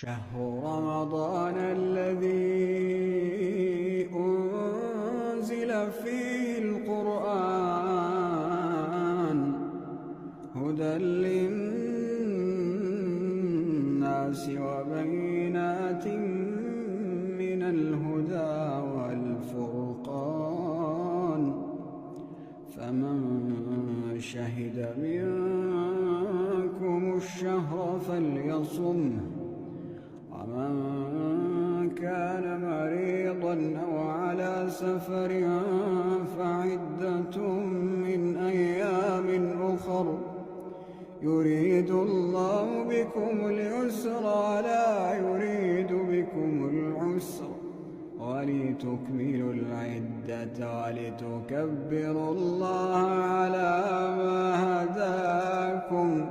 شهر رمضان الذي أنزل فيه القرآن هدى للناس وبينات من الهدى والفرقان فمن شهد منكم الشهر فليصمه ومن كان مريضا أو على سفر فعدة من أيام أخر يريد الله بكم اليسر ولا يريد بكم العسر ولتكملوا العدة ولتكبروا الله على ما هداكم